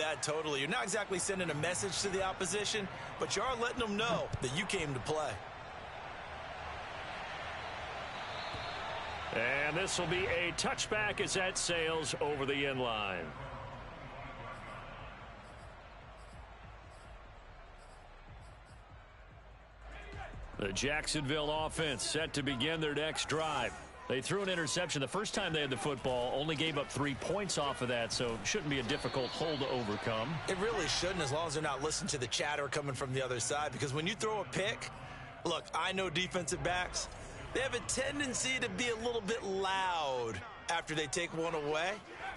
that totally. You're not exactly sending a message to the opposition, but you are letting them know that you came to play. And this will be a touchback as that sails over the end line. The Jacksonville offense set to begin their next drive. They threw an interception the first time they had the football, only gave up 3 points off of that, so it shouldn't be a difficult hole to overcome. It really shouldn't, as long as they're not listening to the chatter coming from the other side, because when you throw a pick, look, I know defensive backs, they have a tendency to be a little bit loud after they take one away,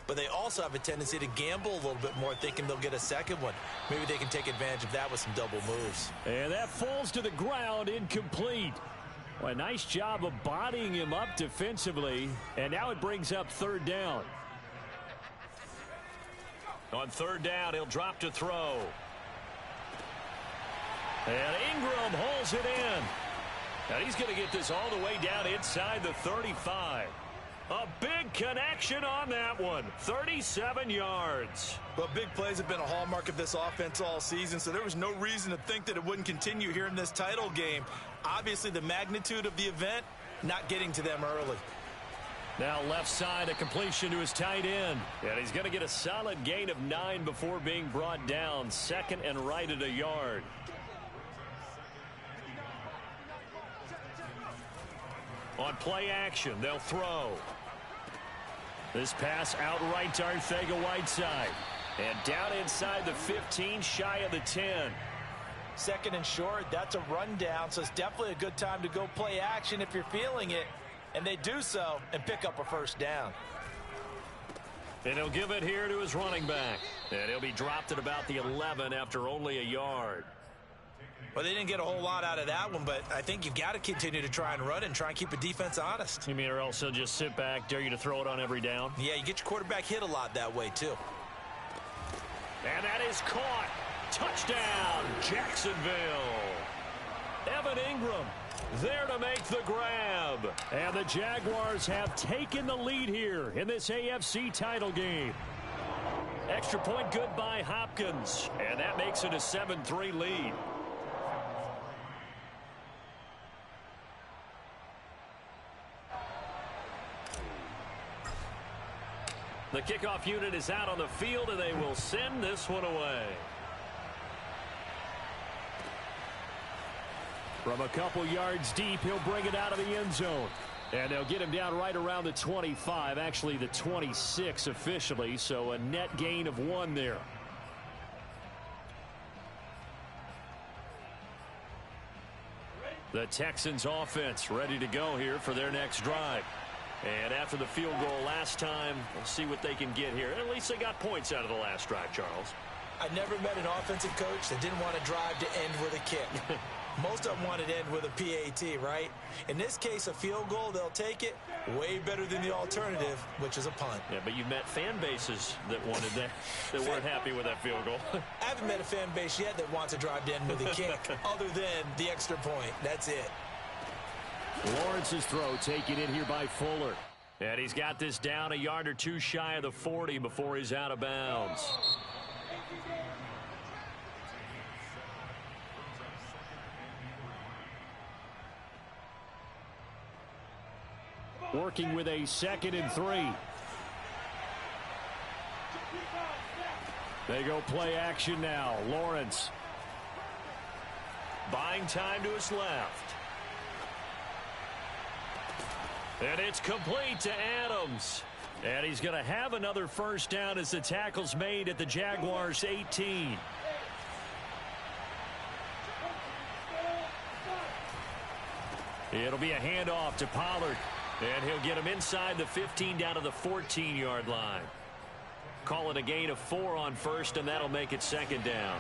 but they also have a tendency to gamble a little bit more, thinking they'll get a second one. Maybe they can take advantage of that with some double moves. And that falls to the ground, incomplete. Well, a nice job of bodying him up defensively, and now it brings up third down. On third down, he'll drop to throw. And Ingram holds it in. And he's going to get this all the way down inside the 35. A big connection on that one. 37 yards. Well, big plays have been a hallmark of this offense all season, so there was no reason to think that it wouldn't continue here in this title game. Obviously, the magnitude of the event, not getting to them early. Now left side, a completion to his tight end. And he's going to get a solid gain of 9 before being brought down. Second and right at a yard. On play action, they'll throw. This pass outright to Arcega-Whiteside. And down inside the 15, shy of the 10. Second and short, that's a rundown, so it's definitely a good time to go play action if you're feeling it. And they do so and pick up a first down. And he'll give it here to his running back. And he'll be dropped at about the 11 after only a yard. Well, they didn't get a whole lot out of that one, but I think you've got to continue to try and run and try and keep the defense honest. You mean, or else he'll just sit back, dare you to throw it on every down? Yeah, you get your quarterback hit a lot that way, too. And that is caught. Touchdown, Jacksonville. Evan Ingram there to make the grab. And the Jaguars have taken the lead here in this AFC title game. Extra point good by Hopkins. And that makes it a 7-3 lead. The kickoff unit is out on the field, and they will send this one away. From a couple yards deep, he'll bring it out of the end zone. And they'll get him down right around the 25, actually the 26 officially, so a net gain of 1 there. The Texans offense ready to go here for their next drive. And after the field goal last time, we'll see what they can get here. At least they got points out of the last drive, Charles. I never met an offensive coach that didn't want to drive to end with a kick. Most of them wanted to end with a PAT, right? In this case, a field goal, they'll take it. Way better than the alternative, which is a punt. Yeah, but you've met fan bases that wanted that, that weren't happy with that field goal. I haven't met a fan base yet that wants to drive to end with a kick, other than the extra point. That's it. Lawrence's throw taken in here by Fuller. And he's got this down a yard or two shy of the 40 before he's out of bounds. Working with a 2nd and 3. They go play action now. Lawrence buying time to his left. And it's complete to Adams. And he's going to have another first down as the tackle's made at the Jaguars' 18. It'll be a handoff to Pollard. And he'll get him inside the 15 down to the 14-yard line. Call it a gain of 4 on first, and that'll make it 2nd down.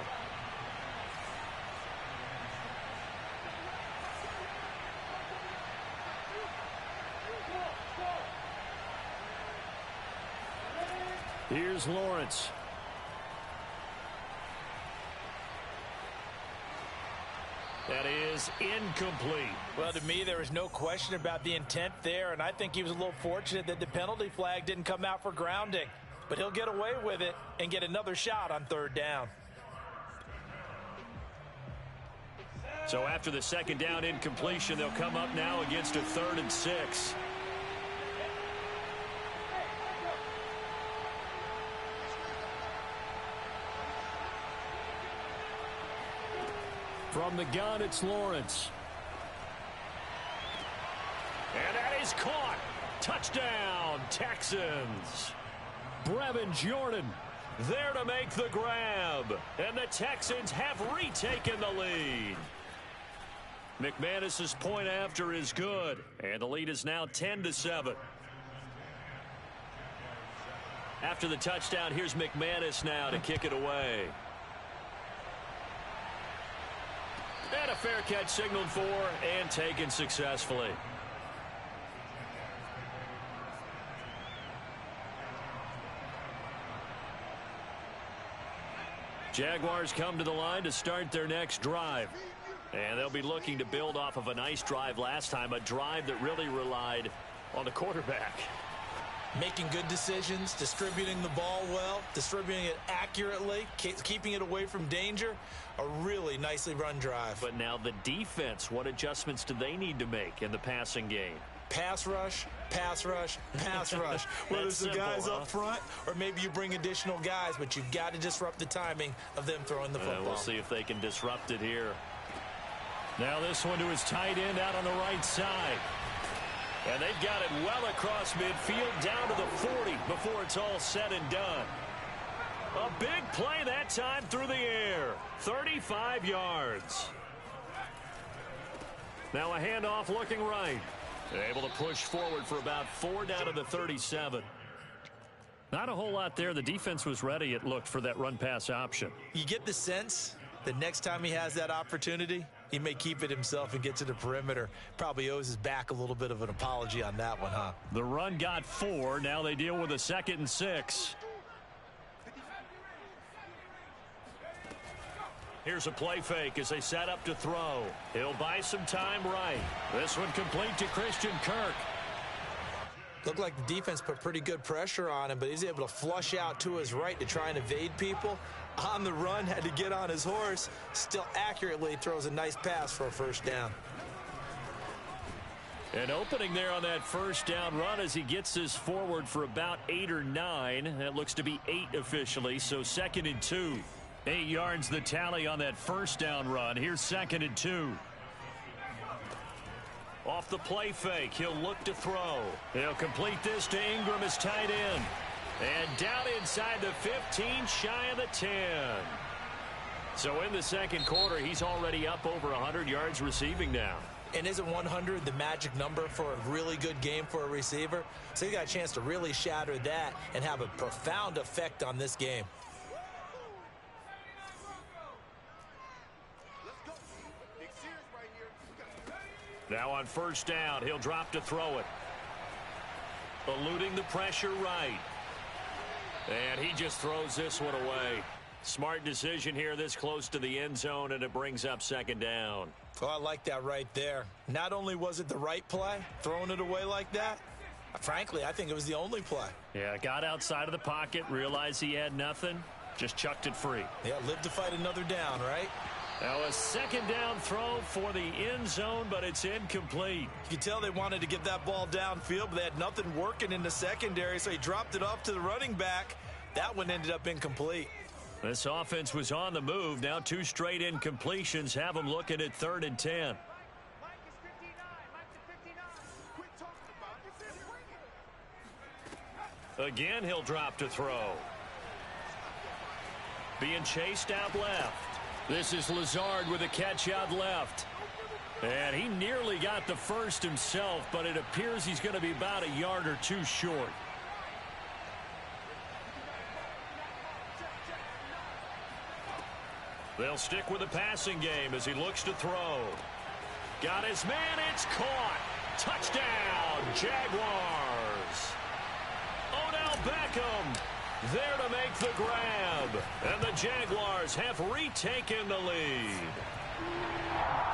Here's Lawrence. That is incomplete. Well, to me, there was no question about the intent there, and I think he was a little fortunate that the penalty flag didn't come out for grounding. but he'll get away with it and get another shot on third down. So after the second down incompletion, they'll come up now against a 3rd and 6. From the gun, it's Lawrence. And that is caught. Touchdown, Texans. Brevin Jordan there to make the grab. And the Texans have retaken the lead. McManus's point after is good. And the lead is now 10-7. After the touchdown, here's McManus now to kick it away. And a fair catch signaled for and taken successfully. Jaguars come to the line to start their next drive. And they'll be looking to build off of a nice drive last time, a drive that really relied on the quarterback. Making good decisions, distributing the ball well, distributing it accurately, keeping it away from danger. A really nicely run drive. But now the defense, what adjustments do they need to make in the passing game? Pass rush, pass rush, pass rush. Whether it's the guys up front or maybe you bring additional guys, but you've got to disrupt the timing of them throwing the football. We'll see if they can disrupt it here. Now this one to his tight end out on the right side. And they've got it well across midfield down to the 40 before it's all said and done. A big play that time through the air. 35 yards. Now a handoff looking right. Able to push forward for about 4 down to the 37. Not a whole lot there. The defense was ready, it looked, for that run-pass option. You get the sense that next time he has that opportunity, he may keep it himself and get to the perimeter. Probably owes his back a little bit of an apology on that one, huh? The run got 4. Now they deal with a 2nd and 6. Here's a play fake as they set up to throw. He'll buy some time right. This one complete to Christian Kirk. Looked like the defense put pretty good pressure on him, but he's able to flush out to his right to try and evade people. On the run, had to get on his horse. Still accurately throws a nice pass for a first down. An opening there on that first down run as he gets this forward for about 8 or 9. That looks to be 8 officially, so 2nd and 2. 8 yards the tally on that first down run. Here's 2nd and 2. Off the play fake, he'll look to throw. He'll complete this to Ingram as tight end. And down inside the 15, shy of the 10. So in the second quarter, he's already up over 100 yards receiving now. And isn't 100 the magic number for a really good game for a receiver? So he got a chance to really shatter that and have a profound effect on this game. Now on first down, he'll drop to throw it. Eluding the pressure right. And he just throws this one away. Smart decision here this close to the end zone, and it brings up 2nd down. Oh, I like that right there. Not only was it the right play, throwing it away like that, frankly, I think it was the only play. Yeah, got outside of the pocket, realized he had nothing, just chucked it free. Yeah, live to fight another down, right? Now a 2nd down throw for the end zone, but it's incomplete. You can tell they wanted to get that ball downfield, but they had nothing working in the secondary, so he dropped it off to the running back. That one ended up incomplete. This offense was on the move. Now 2 straight incompletions have them looking at 3rd and 10. Again, he'll drop to throw. Being chased out left. This is Lazard with a catch out left. And he nearly got the first himself, but it appears he's going to be about a yard or 2 short. They'll stick with the passing game as he looks to throw. Got his man, it's caught. Touchdown, Jaguars. Odell Beckham there to make the grab. And the Jaguars have retaken the lead.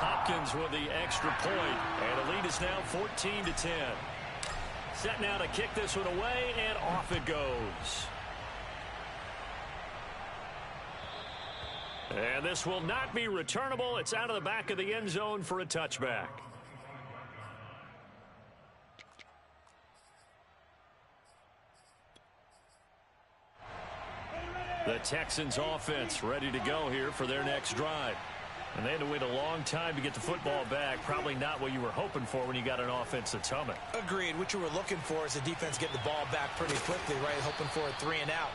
Hopkins with the extra point, and the lead is now 14-10. Set now to kick this one away, and off it goes. And this will not be returnable. It's out of the back of the end zone for a touchback. The Texans offense ready to go here for their next drive. And they had to wait a long time to get the football back. Probably not what you were hoping for when you got an offense that's humming. Agreed. What you were looking for is the defense getting the ball back pretty quickly, right? Hoping for a 3 and out.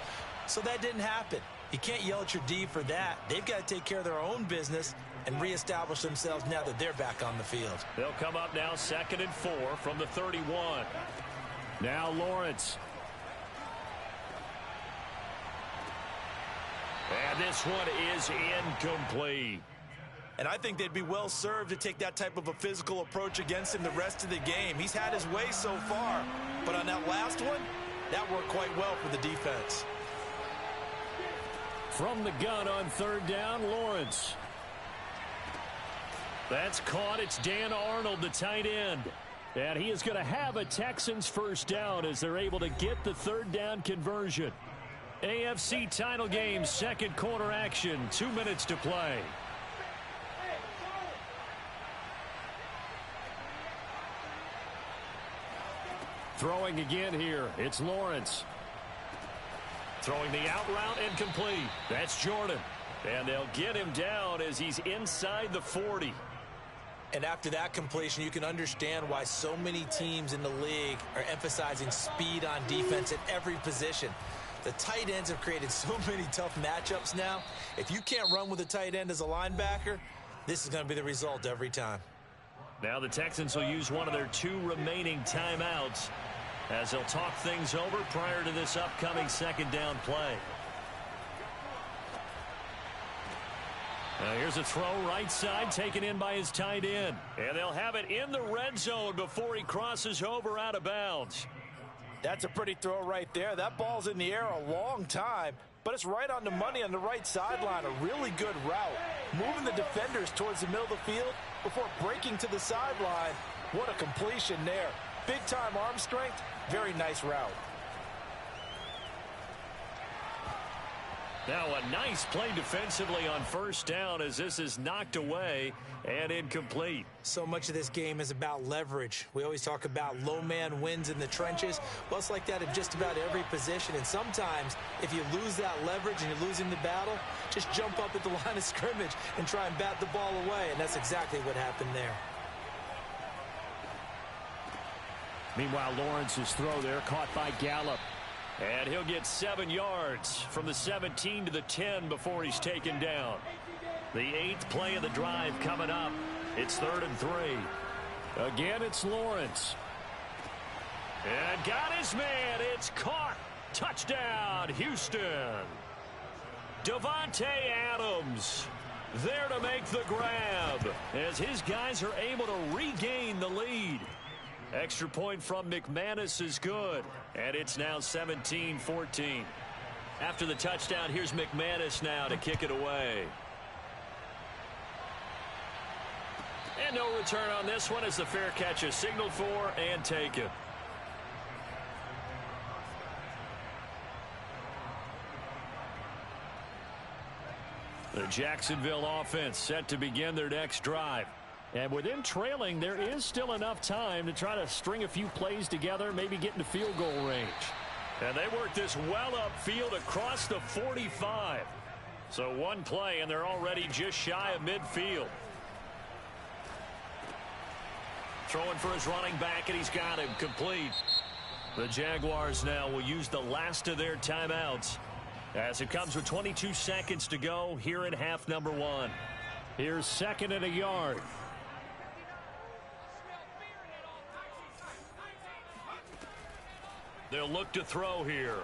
So that didn't happen. You can't yell at your D for that. They've got to take care of their own business and reestablish themselves now that they're back on the field. They'll come up now 2nd and 4 from the 31. Now Lawrence. And this one is incomplete. And I think they'd be well served to take that type of a physical approach against him the rest of the game. He's had his way so far. But on that last one, that worked quite well for the defense. From the gun on 3rd down, Lawrence. That's caught. It's Dan Arnold, the tight end. And he is going to have a Texans first down as they're able to get the 3rd down conversion. AFC title game, 2nd quarter action, 2 minutes to play. Throwing again here, it's Lawrence. Throwing the out route and complete. That's Jordan. And they'll get him down as he's inside the 40. And after that completion, you can understand why so many teams in the league are emphasizing speed on defense at every position. The tight ends have created so many tough matchups now. If you can't run with a tight end as a linebacker, this is going to be the result every time. Now the Texans will use one of their 2 remaining timeouts as they'll talk things over prior to this upcoming 2nd down play. Now here's a throw right side taken in by his tight end. And they'll have it in the red zone before he crosses over out of bounds. That's a pretty throw right there. That ball's in the air a long time, but it's right on the money on the right sideline. A really good route. Moving the defenders towards the middle of the field before breaking to the sideline. What a completion there. Big-time arm strength. Very nice route. Now a nice play defensively on 1st down as this is knocked away and incomplete. So much of this game is about leverage. We always talk about low man wins in the trenches. Well, it's like that in just about every position. And sometimes if you lose that leverage and you're losing the battle, just jump up at the line of scrimmage and try and bat the ball away. And that's exactly what happened there. Meanwhile, Lawrence's throw there caught by Gallup. And he'll get 7 yards from the 17 to the 10 before he's taken down. The 8th play of the drive coming up. It's 3rd and 3. Again, it's Lawrence. And got his man. It's caught. Touchdown, Houston. Davante Adams there to make the grab as his guys are able to regain the lead. Extra point from McManus is good, and it's now 17-14. After the touchdown, here's McManus now to kick it away. And no return on this one as the fair catch is signaled for and taken. The Jacksonville offense set to begin their next drive. And within trailing, there is still enough time to try to string a few plays together, maybe get into field goal range. And they work this well upfield across the 45. So one play, and they're already just shy of midfield. Throwing for his running back, and he's got him complete. The Jaguars now will use the last of their timeouts as it comes with 22 seconds to go here in half number 1. Here's 2nd and a yard. They'll look to throw here.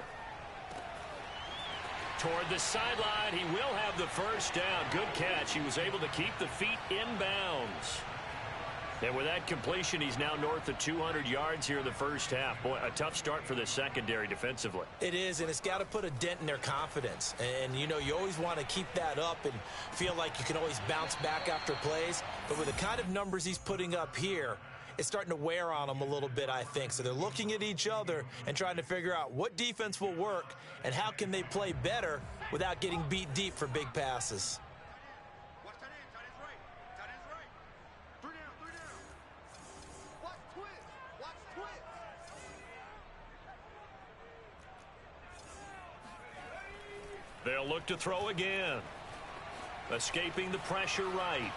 Toward the sideline, he will have the first down. Good catch. He was able to keep the feet inbounds. And with that completion, he's now north of 200 yards here in the first half. Boy, a tough start for the secondary defensively. It is, and it's got to put a dent in their confidence. And, you know, you always want to keep that up and feel like you can always bounce back after plays. But with the kind of numbers he's putting up here, it's starting to wear on them a little bit, I think. So they're looking at each other and trying to figure out what defense will work and how can they play better without getting beat deep for big passes. they'll look to throw again. Escaping the pressure right.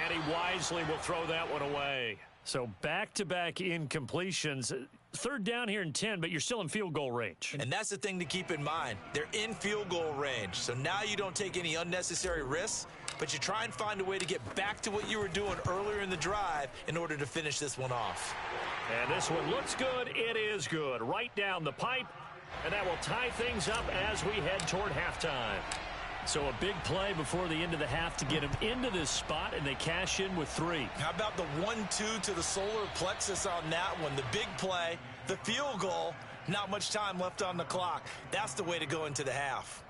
And he wisely will throw that one away. So back-to-back incompletions. Third down here in 10, but you're still in field goal range. And that's the thing to keep in mind. They're in field goal range. So now you don't take any unnecessary risks, but you try and find a way to get back to what you were doing earlier in the drive in order to finish this one off. And this one looks good. It is good. Right down the pipe. And that will tie things up as we head toward halftime. So a big play before the end of the half to get them into this spot, and they cash in with 3. How about the 1-2 to the solar plexus on that one? The big play, the field goal, not much time left on the clock. That's the way to go into the half.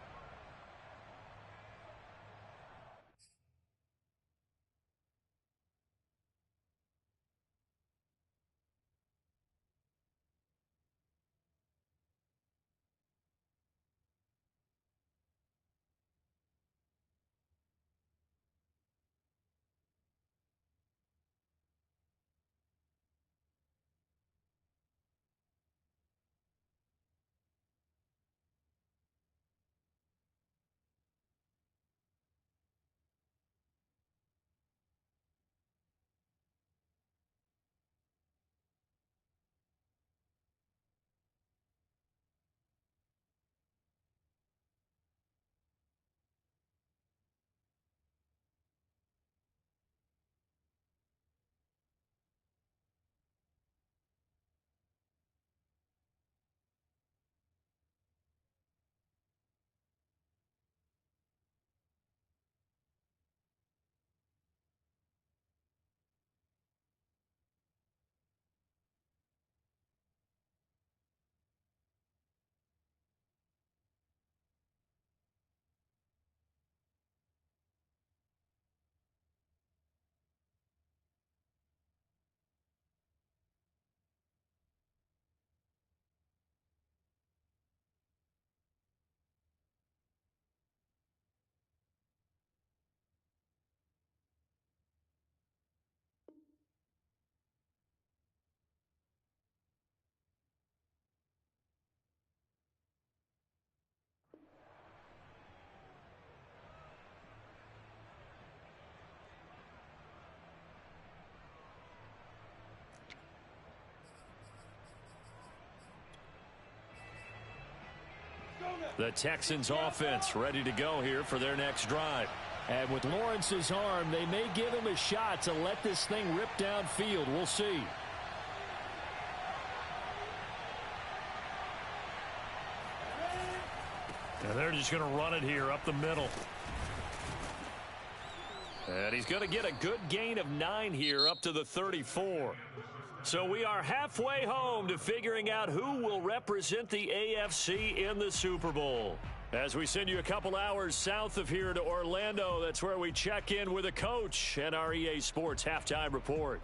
The Texans offense ready to go here for their next drive. And with Lawrence's arm, they may give him a shot to let this thing rip downfield. We'll see. And they're just going to run it here up the middle. And he's going to get a good gain of 9 here up to the 34. So we are halfway home to figuring out who will represent the AFC in the Super Bowl. As we send you a couple hours south of here to Orlando, that's where we check in with a coach and our EA Sports halftime report.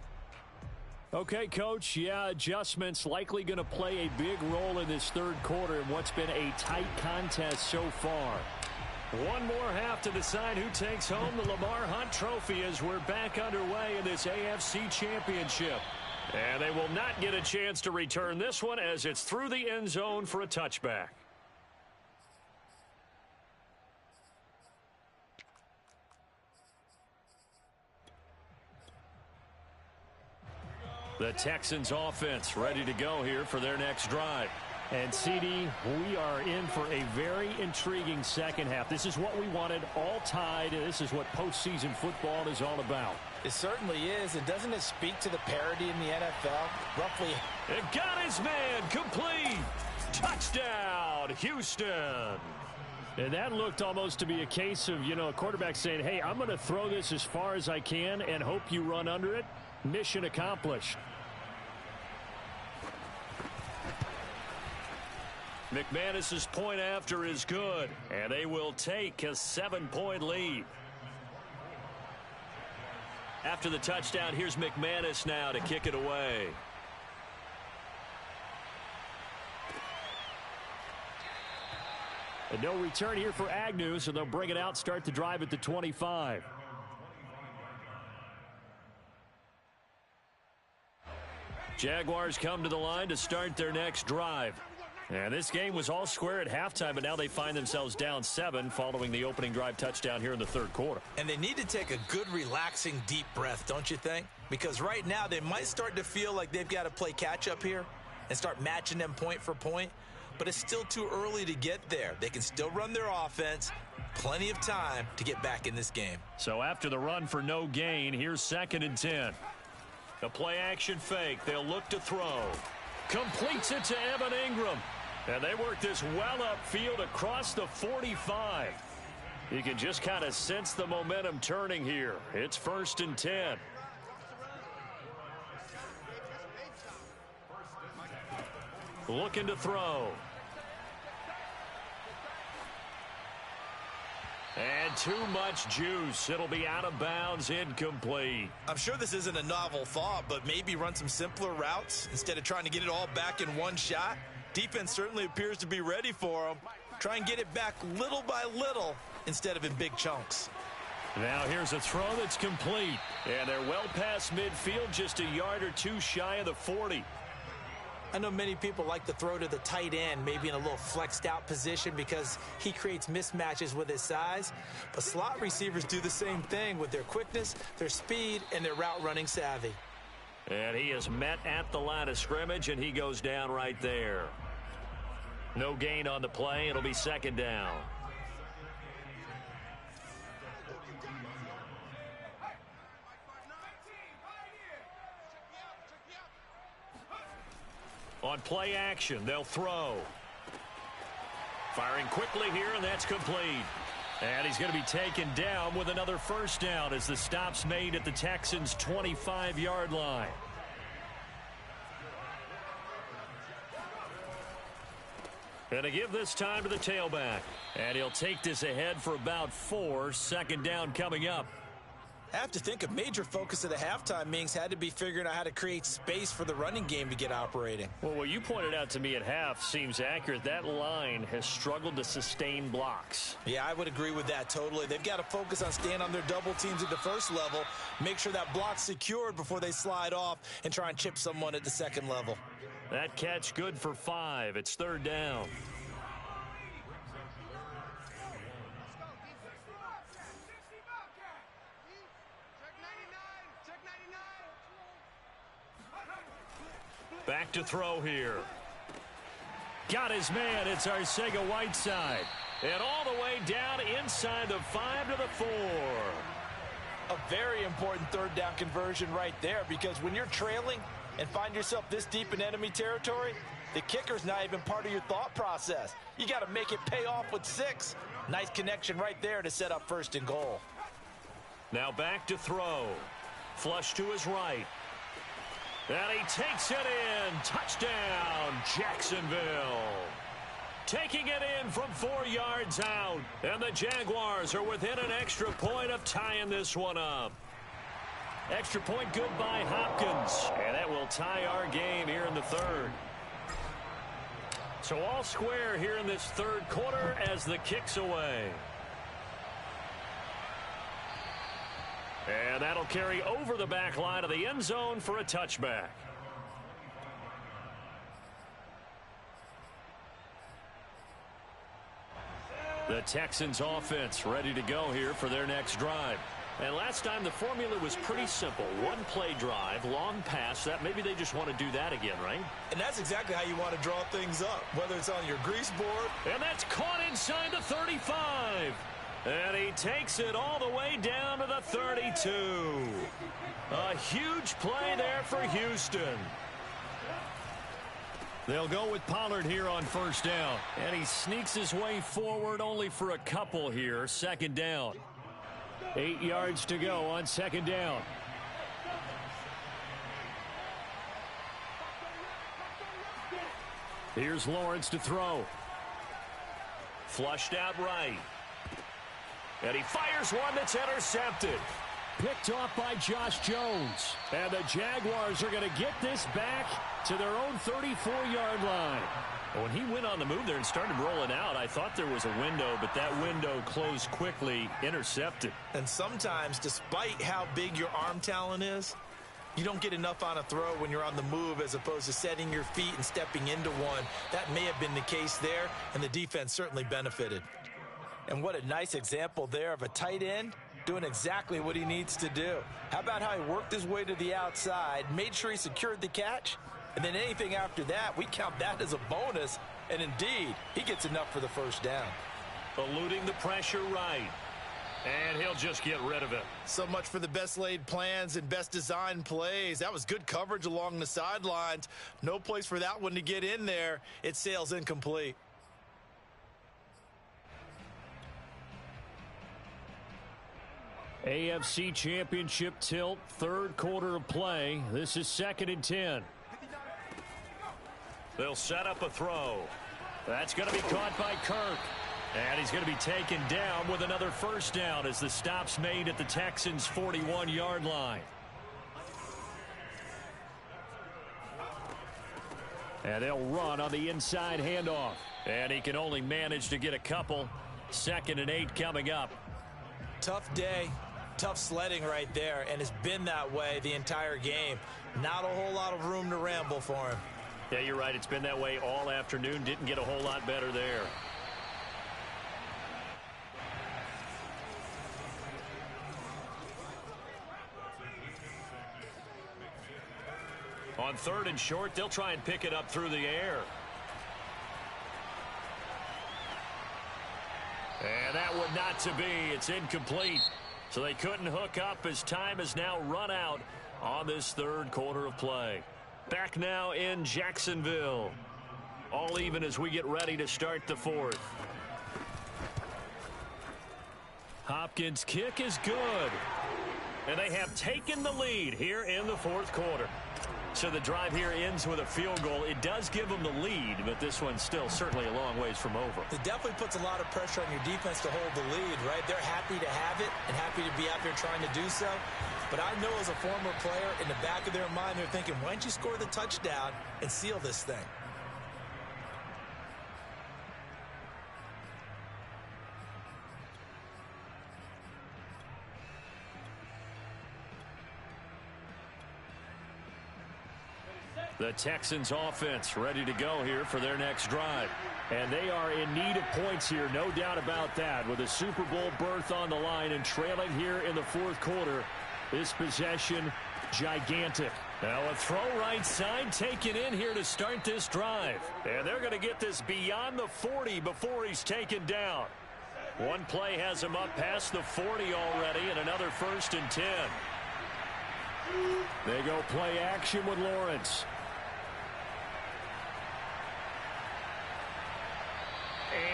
Okay, Coach, yeah, adjustments likely going to play a big role in this third quarter in what's been a tight contest so far. One more half to decide who takes home the Lamar Hunt Trophy as we're back underway in this AFC Championship. And they will not get a chance to return this one as it's through the end zone for a touchback. The Texans offense ready to go here for their next drive. And, CD, we are in for a very intriguing second half. This is what we wanted, all tied. This is what postseason football is all about. It certainly is. And doesn't it speak to the parity in the NFL? Roughly. It got his man complete. Touchdown, Houston. And that looked almost to be a case of, a quarterback saying, hey, I'm going to throw this as far as I can and hope you run under it. Mission accomplished. McManus's point after is good, and they will take a 7-point lead. After the touchdown, here's McManus now to kick it away. And no return here for Agnew, so they'll bring it out, start the drive at the 25. Jaguars come to the line to start their next drive. And this game was all square at halftime, but now they find themselves down 7 following the opening drive touchdown here in the third quarter. And they need to take a good, relaxing, deep breath, don't you think? Because right now they might start to feel like they've got to play catch-up here and start matching them point for point. But it's still too early to get there. They can still run their offense. Plenty of time to get back in this game. So after the run for no gain, here's 2nd and 10. The play-action fake. They'll look to throw. Completes it to Evan Ingram. And they work this well upfield across the 45. You can just kind of sense the momentum turning here. It's 1st and 10. Looking to throw. And too much juice. It'll be out of bounds, incomplete. I'm sure this isn't a novel thought, but maybe run some simpler routes instead of trying to get it all back in one shot. Defense certainly appears to be ready for them. Try and get it back little by little instead of in big chunks. Now here's a throw that's complete. And they're well past midfield, just a yard or two shy of the 40. I know many people like to throw to the tight end, maybe in a little flexed out position because he creates mismatches with his size. But slot receivers do the same thing with their quickness, their speed, and their route running savvy. And he is met at the line of scrimmage, and he goes down right there. No gain on the play. It'll be 2nd down. On play action, they'll throw. Firing quickly here, and that's complete. And he's going to be taken down with another 1st down as the stop's made at the Texans' 25-yard line. And to give this time to the tailback. And he'll take this ahead for about 4. 2nd down coming up. I have to think a major focus of the halftime meetings had to be figuring out how to create space for the running game to get operating. Well, what you pointed out to me at half seems accurate. That line has struggled to sustain blocks. Yeah, I would agree with that totally. They've got to focus on staying on their double teams at the first level, make sure that block's secured before they slide off and try and chip someone at the second level. That catch good for 5. It's 3rd down. Back to throw here. Got his man. It's Arcega-Whiteside. And all the way down inside the 5 to the 4. A very important 3rd down conversion right there, because when you're trailing and find yourself this deep in enemy territory, the kicker's not even part of your thought process. You got to make it pay off with 6. Nice connection right there to set up 1st and goal. Now back to throw. Flush to his right. And he takes it in. Touchdown, Jacksonville. Taking it in from 4 yards out. And the Jaguars are within an extra point of tying this one up. Extra point good by Hopkins. And that will tie our game here in the 3rd. So all square here in this 3rd quarter as the kick's away. And that'll carry over the back line of the end zone for a touchback. The Texans offense ready to go here for their next drive. And last time the formula was pretty simple. 1 play drive, long pass. That maybe they just want to do that again, right? And that's exactly how you want to draw things up, whether it's on your grease board. And that's caught inside the 35. And he takes it all the way down to the 32. A huge play there for Houston. They'll go with Pollard here on 1st down. And he sneaks his way forward only for a couple here. 2nd down. 8 yards to go on 2nd down. Here's Lawrence to throw. Flushed out right. And he fires one that's intercepted. Picked off by Josh Jones. And the Jaguars are going to get this back to their own 34-yard line. When he went on the move there and started rolling out, I thought there was a window, but that window closed quickly, intercepted. And sometimes, despite how big your arm talent is, You don't get enough on a throw when you're on the move as opposed to setting your feet and stepping into one. That may have been the case there, and the defense certainly benefited. And what a nice example there of a tight end doing exactly what he needs to do. How about how he worked his way to the outside, made sure he secured the catch, and then anything after that, we count that as a bonus. And indeed, he gets enough for the first down. Eluding the pressure right. And he'll just get rid of it. So much for the best laid plans and best design plays. That was good coverage along the sidelines. No place for that one to get in there. It sails incomplete. AFC Championship tilt, third quarter of play. This is 2nd and 10. They'll set up a throw. That's going to be caught by Kirk. And he's going to be taken down with another first down as the stop's made at the Texans' 41-yard line. And they'll run on the inside handoff. And he can only manage to get a couple. 2nd and 8 coming up. Tough day, tough sledding right there, and it's been that way the entire game. Not a whole lot of room to ramble for him. Yeah, you're right. It's been that way all afternoon. Didn't get a whole lot better there. On 3rd and short, they'll try and pick it up through the air. And that would not to be. It's incomplete. So they couldn't hook up as time has now run out on this third quarter of play. Back now in Jacksonville. All even as we get ready to start the fourth. Hopkins' kick is good. And they have taken the lead here in the fourth quarter. So the drive here ends with a field goal. It does give them the lead, but this one's still certainly a long ways from over. It definitely puts a lot of pressure on your defense to hold the lead, right? They're happy to have it and happy to be out there trying to do so. But I know as a former player, in the back of their mind, they're thinking, why don't you score the touchdown and seal this thing? The Texans offense ready to go here for their next drive. And they are in need of points here, no doubt about that. With a Super Bowl berth on the line and trailing here in the fourth quarter. This possession, gigantic. Now a throw right side taken in here to start this drive. And they're going to get this beyond the 40 before he's taken down. One play has him up past the 40 already, and another 1st and 10. They go play action with Lawrence.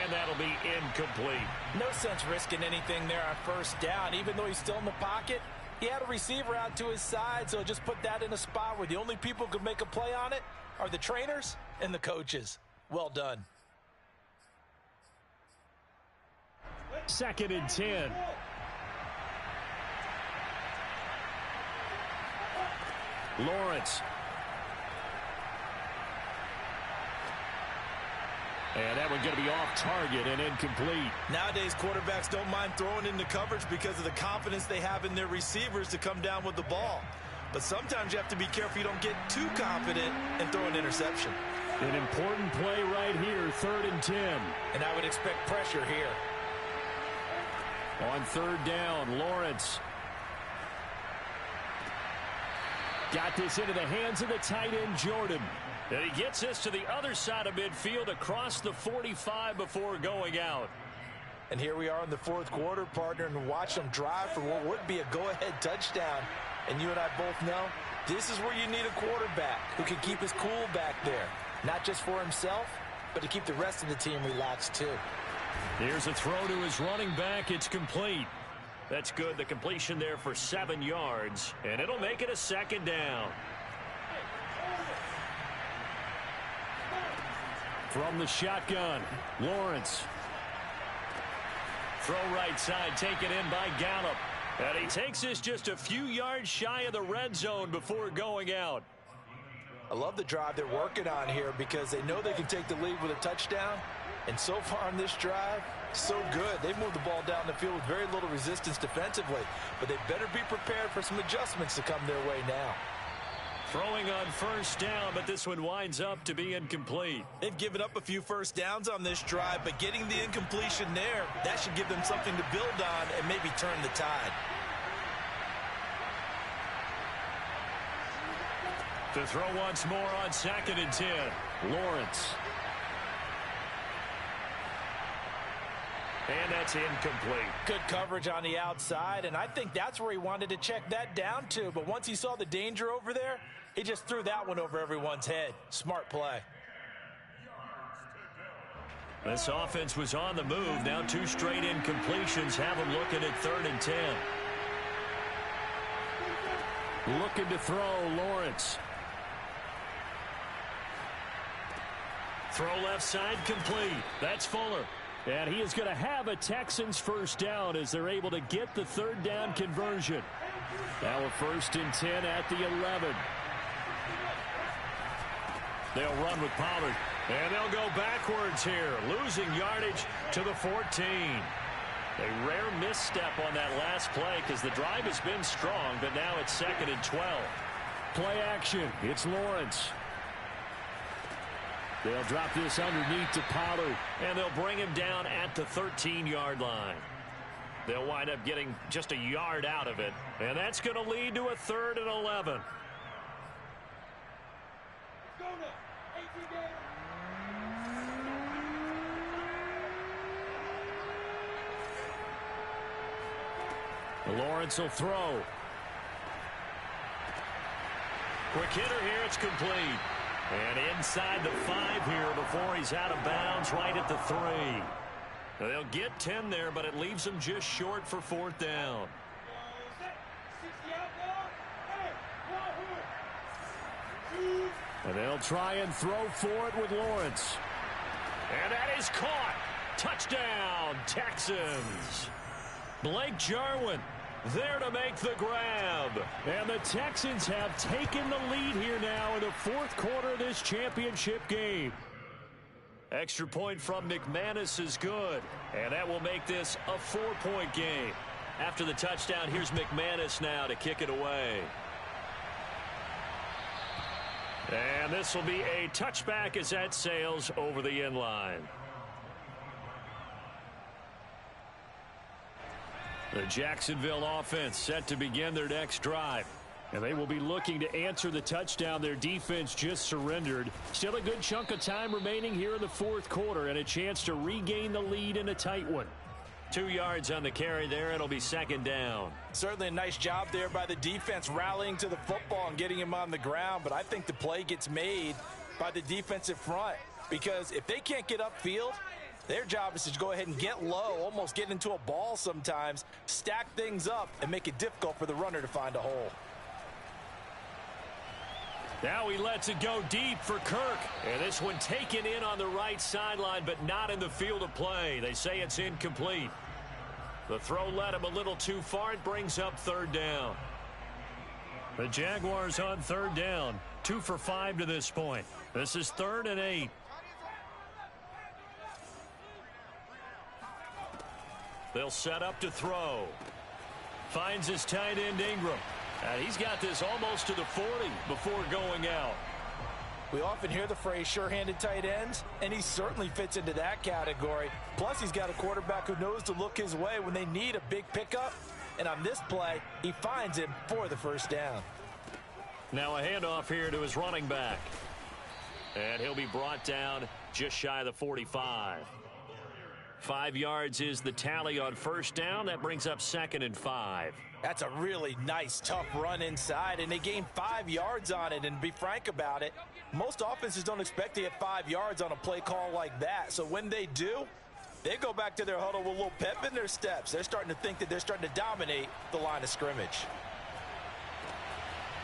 And that'll be incomplete. No sense risking anything there on first down. Even though he's still in the pocket, he had a receiver out to his side, so just put that in a spot where the only people who could make a play on it are the trainers and the coaches. Well done. 2nd and 10. Lawrence. And that one's going to be off target and incomplete. Nowadays, quarterbacks don't mind throwing into coverage because of the confidence they have in their receivers to come down with the ball. But sometimes you have to be careful you don't get too confident and throw an interception. An important play right here, 3rd and 10. And I would expect pressure here. On 3rd down, Lawrence. Got this into the hands of the tight end, Jordan. And he gets this to the other side of midfield across the 45 before going out. And here we are in the fourth quarter, partner, and watch them drive for what would be a go-ahead touchdown. And you and I both know this is where you need a quarterback who can keep his cool back there. Not just for himself, but to keep the rest of the team relaxed too. Here's a throw to his running back. It's complete. That's good. The completion there for 7 yards. And it'll make it a 2nd down. From the shotgun, Lawrence. Throw right side taken in by Gallup. And he takes this just a few yards shy of the red zone before going out. I love the drive they're working on here because they know they can take the lead with a touchdown. And so far on this drive, so good. They've moved the ball down the field with very little resistance defensively. But they better be prepared for some adjustments to come their way now. Throwing on first down, but this one winds up to be incomplete. They've given up a few first downs on this drive, but getting the incompletion there, that should give them something to build on and maybe turn the tide. To throw once more on 2nd and 10. Lawrence. And that's incomplete. Good coverage on the outside, and I think that's where he wanted to check that down to. But once he saw the danger over there, he just threw that one over everyone's head. Smart play. This offense was on the move. Now 2 straight incompletions have them looking at 3rd and 10. Looking to throw, Lawrence. Throw left side complete. That's Fuller. And he is going to have a Texans first down as they're able to get the 3rd down conversion. Now a 1st and 10 at the 11. They'll run with Pollard. And they'll go backwards here, losing yardage to the 14. A rare misstep on that last play because the drive has been strong, but now it's 2nd and 12. Play action. It's Lawrence. They'll drop this underneath to Pollard, and they'll bring him down at the 13-yard line. They'll wind up getting just a yard out of it, and that's going to lead to a 3rd and 11. Lawrence will throw. Quick hitter here. It's complete. And inside the 5 here before he's out of bounds right at the 3. They'll get 10 there, but it leaves them just short for 4th down. And they'll try and throw for it with Lawrence. And that is caught. Touchdown, Texans. Blake Jarwin there to make the grab. And the Texans have taken the lead here now in the 4th quarter of this championship game. Extra point from McManus is good. And that will make this a 4-point game. After the touchdown, here's McManus now to kick it away. And this will be a touchback as that sails over the end line. The Jacksonville offense set to begin their next drive. And they will be looking to answer the touchdown their defense just surrendered. Still a good chunk of time remaining here in the 4th quarter and a chance to regain the lead in a tight one. 2 yards on the carry there. It'll be 2nd down. Certainly a nice job there by the defense rallying to the football and getting him on the ground. But I think the play gets made by the defensive front because if they can't get upfield, their job is to go ahead and get low, almost get into a ball sometimes, stack things up, and make it difficult for the runner to find a hole. Now he lets it go deep for Kirk. And this one taken in on the right sideline, but not in the field of play. They say it's incomplete. The throw led him a little too far. It brings up 3rd down. The Jaguars on 3rd down. 2 for 5 to this point. This is 3rd and 8. They'll set up to throw. Finds his tight end Ingram. And he's got this almost to the 40 before going out. We often hear the phrase sure-handed tight ends, and he certainly fits into that category. Plus, he's got a quarterback who knows to look his way when they need a big pickup. And on this play, he finds him for the 1st down. Now a handoff here to his running back. And he'll be brought down just shy of the 45. 5 yards is the tally on 1st down. That brings up 2nd and 5. That's a really nice, tough run inside, and they gained 5 yards on it. And to be frank about it, most offenses don't expect to get 5 yards on a play call like that. So when they do, they go back to their huddle with a little pep in their steps. They're starting to think that they're starting to dominate the line of scrimmage.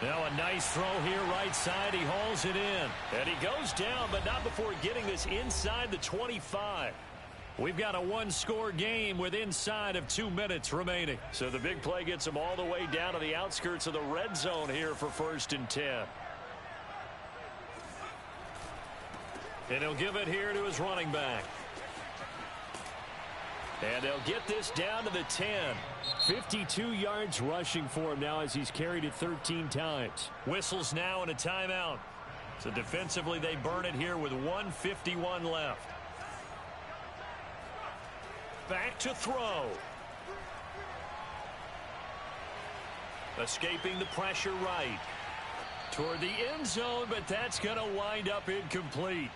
Now a nice throw here right side. He hauls it in. And he goes down, but not before getting this inside the 25. We've got a 1-score game with inside of 2 minutes remaining. So the big play gets him all the way down to the outskirts of the red zone here for 1st and 10. And he'll give it here to his running back. And they'll get this down to the 10. 52 yards rushing for him now as he's carried it 13 times. Whistles now and a timeout. So defensively they burn it here with 1:51 left. Back to throw. Escaping the pressure right. Toward the end zone, but that's going to wind up incomplete.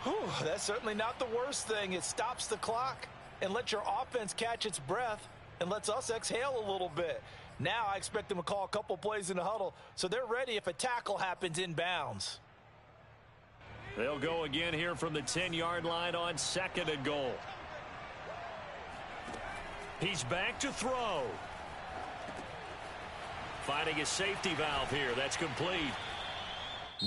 Whew, that's certainly not the worst thing. It stops the clock and lets your offense catch its breath and lets us exhale a little bit. Now I expect them to call a couple plays in the huddle so they're ready if a tackle happens inbounds. They'll go again here from the 10-yard line on 2nd and goal. He's back to throw. Finding a safety valve here. That's complete.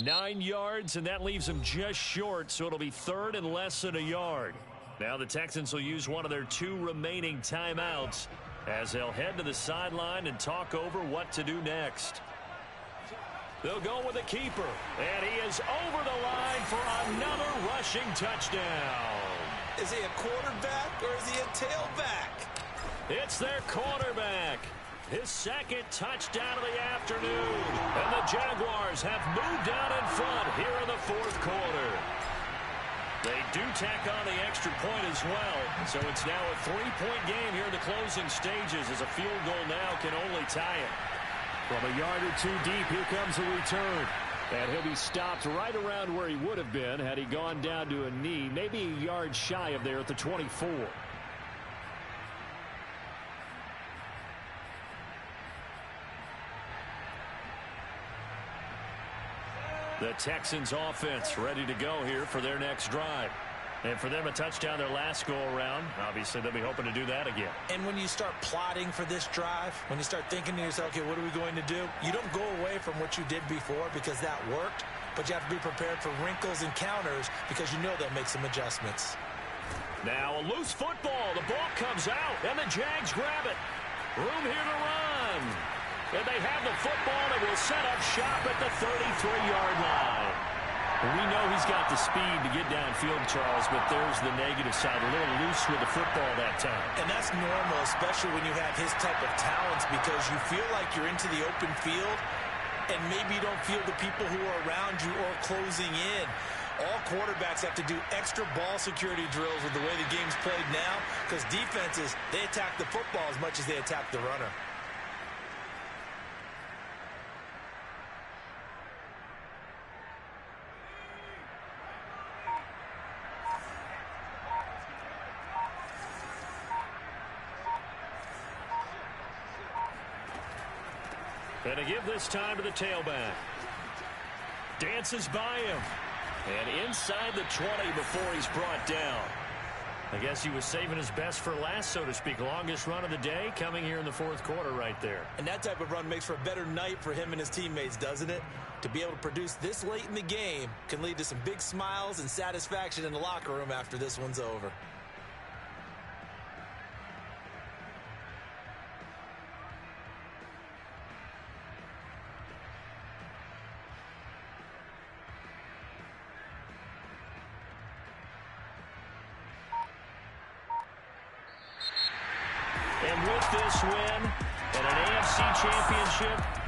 9 yards, and that leaves him just short, so it'll be 3rd and less than a yard. Now the Texans will use one of their 2 remaining timeouts as they'll head to the sideline and talk over what to do next. They'll go with the keeper, and he is over the line for another rushing touchdown. Is he a quarterback or is he a tailback? It's their quarterback. His 2nd touchdown of the afternoon. And the Jaguars have moved down in front here in the 4th quarter. They do tack on the extra point as well. So it's now a 3-point game here in the closing stages as a field goal now can only tie it. From a yard or 2 deep, here comes a return. And he'll be stopped right around where he would have been had he gone down to a knee, maybe a yard shy of there at the 24. The Texans offense ready to go here for their next drive. And for them, a touchdown their last go-around. Obviously, they'll be hoping to do that again. And when you start plotting for this drive, when you start thinking to yourself, okay, what are we going to do? You don't go away from what you did before because that worked, but you have to be prepared for wrinkles and counters because you know they'll make some adjustments. Now a loose football. The ball comes out, and the Jags grab it. Room here to run. And they have the football and will set up shop at the 33-yard line. We know he's got the speed to get downfield, Charles, but there's the negative side. A little loose with the football that time. And that's normal, especially when you have his type of talents, because you feel like you're into the open field and maybe you don't feel the people who are around you or closing in. All quarterbacks have to do extra ball security drills with the way the game's played now because defenses, they attack the football as much as they attack the runner. And to give this time to the tailback. Dances by him. And inside the 20 before he's brought down. I guess he was saving his best for last, so to speak. Longest run of the day coming here in the 4th quarter right there. And that type of run makes for a better night for him and his teammates, doesn't it? To be able to produce this late in the game can lead to some big smiles and satisfaction in the locker room after this one's over. And with this win and an AFC championship,